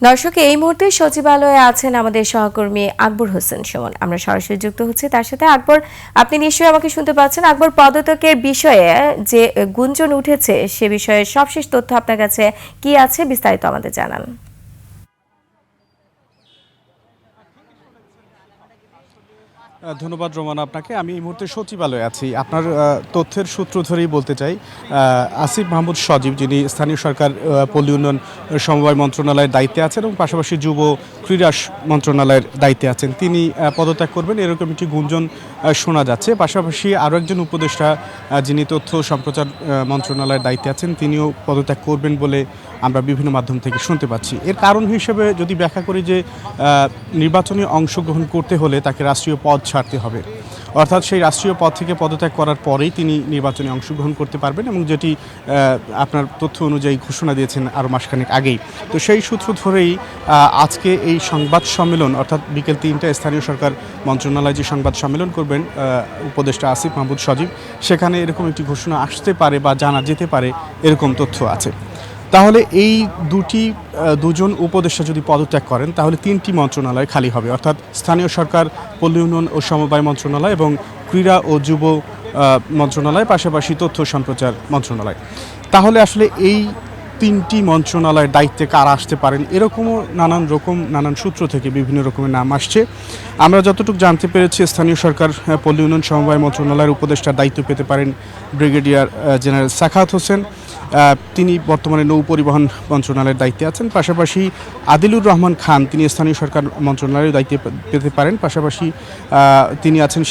দর্শক এই মুহূর্তে সচিবালয়ে আছেন আমাদের সহকর্মী আকবর হোসেন সুমন। আমরা সরাসরি যুক্ত হচ্ছি তার সাথে। আকবর, আপনি নিশ্চয়ই আমাকে শুনতে পাচ্ছেন। আকবর, পদত্যাগের বিষয়ে যে গুঞ্জন উঠেছে সে বিষয়ে সবশেষ তথ্য আপনার কাছে কি আছে, বিস্তারিত আমাদের জানান। ধন্যবাদ রোমান আপনাকে। আমি এই মুহূর্তে সচিবালয়ে আছি। আপনার তথ্যের সূত্র ধরেই বলতে চাই, আসিফ মাহমুদ সজীব, যিনি স্থানীয় সরকার পল্লী উন্নয়ন সমবায় মন্ত্রণালয়ের দায়িত্বে আছেন এবং পাশাপাশি যুব ক্রীড়া মন্ত্রণালয়ের দায়িত্বে আছেন, তিনি পদত্যাগ করবেন এরকম একটি গুঞ্জন শোনা যাচ্ছে। পাশাপাশি আরও একজন উপদেষ্টা, যিনি তথ্য সম্প্রচার মন্ত্রণালয়ের দায়িত্বে আছেন, তিনিও পদত্যাগ করবেন বলে আমরা বিভিন্ন মাধ্যম থেকে শুনতে পাচ্ছি। এর কারণ হিসেবে যদি ব্যাখ্যা করি যে নির্বাচনে অংশগ্রহণ করতে হলে তাকে রাষ্ট্রীয় পদ ছাড়তে হবে, অর্থাৎ সেই রাষ্ট্রীয় পদ থেকে পদত্যাগ করার পরেই তিনি নির্বাচনে অংশগ্রহণ করতে পারবেন, এবং যেটি আপনার তথ্য অনুযায়ী ঘোষণা দিয়েছেন আরও মাসখানেক আগেই। তো সেই সূত্র ধরেই আজকে এই সংবাদ সম্মেলন, অর্থাৎ বিকেল ৩টায় স্থানীয় সরকার মন্ত্রণালয় যে সংবাদ সম্মেলন করবেন উপদেষ্টা আসিফ মাহমুদ সজীব, সেখানে এরকম একটি ঘোষণা আসতে পারে বা জানা যেতে পারে এরকম তথ্য আছে। তাহলে এই দুজন উপদেষ্টা যদি পদত্যাগ করেন তাহলে 3টি মন্ত্রণালয় খালি হবে, অর্থাৎ স্থানীয় সরকার পল্লী উন্নয়ন ও সমবায় মন্ত্রণালয় এবং ক্রীড়া ও যুব মন্ত্রণালয়, পাশাপাশি তথ্য সম্প্রচার মন্ত্রণালয়। তাহলে আসলে এই 3টি মন্ত্রণালয়ের দায়িত্বে কারা আসতে পারেন, এরকমও নানান সূত্র থেকে বিভিন্ন রকমের নাম আসছে। আমরা যতটুকু জানতে পেরেছি, স্থানীয় সরকার পল্লী উন্নয়ন সমবায় মন্ত্রণালয়ের উপদেষ্টার দায়িত্ব পেতে পারেন ব্রিগেডিয়ার জেনারেল সাখাওয়াত হোসেন, তিনি বর্তমানে নৌ পরিবহন মন্ত্রণালয়ের দায়িত্বে আছেন। পাশাপাশি আদিলুর রহমান খান, তিনি স্থানীয় সরকার মন্ত্রণালয়ের দায়িত্বে পেতে পারেন। পাশাপাশি তিনি আছেন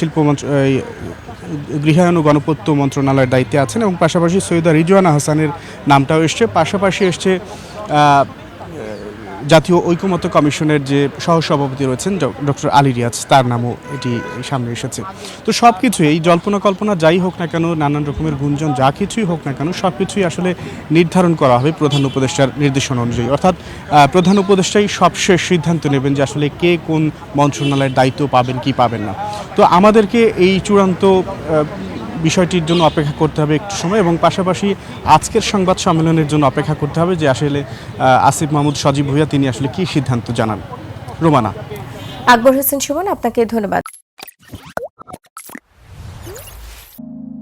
গৃহায়ন ও গণপূর্ত মন্ত্রণালয়ের দায়িত্বে আছেন, এবং পাশাপাশি সৈয়দা রিজওয়ানা হাসানের নামটাও এসছে। পাশাপাশি এসছে জাতীয় ঐকমত্য কমিশনের যে সহসভাপতি রয়েছেন ডক্টর আলী রিয়াজ, তার নামও এটি সামনে এসেছে। তো সব কিছুই, এই জল্পনা কল্পনা যাই হোক না কেন, নানান রকমের গুঞ্জন যা কিছুই হোক না কেন, সব কিছুই আসলে নির্ধারণ করা হবে প্রধান উপদেষ্টার নির্দেশনা অনুযায়ী, অর্থাৎ প্রধান উপদেষ্টাই সবশেষ সিদ্ধান্ত নেবেন যে আসলে কে কোন মন্ত্রণালয়ের দায়িত্ব পাবেন কি পাবেন না। তো আমাদেরকে এই চূড়ান্ত বিষয়টির জন্য অপেক্ষা করতে হবে একটু সময়, এবং পাশাপাশি আজকের সংবাদ সম্মেলনের জন্য অপেক্ষা করতে হবে যে আসলে আসিফ মাহমুদ সজীব ভুঁইয়া তিনি আসলে কি সিদ্ধান্ত জানান। রোমানা। আকবর হোসেন সুমন, আপনাকে ধন্যবাদ।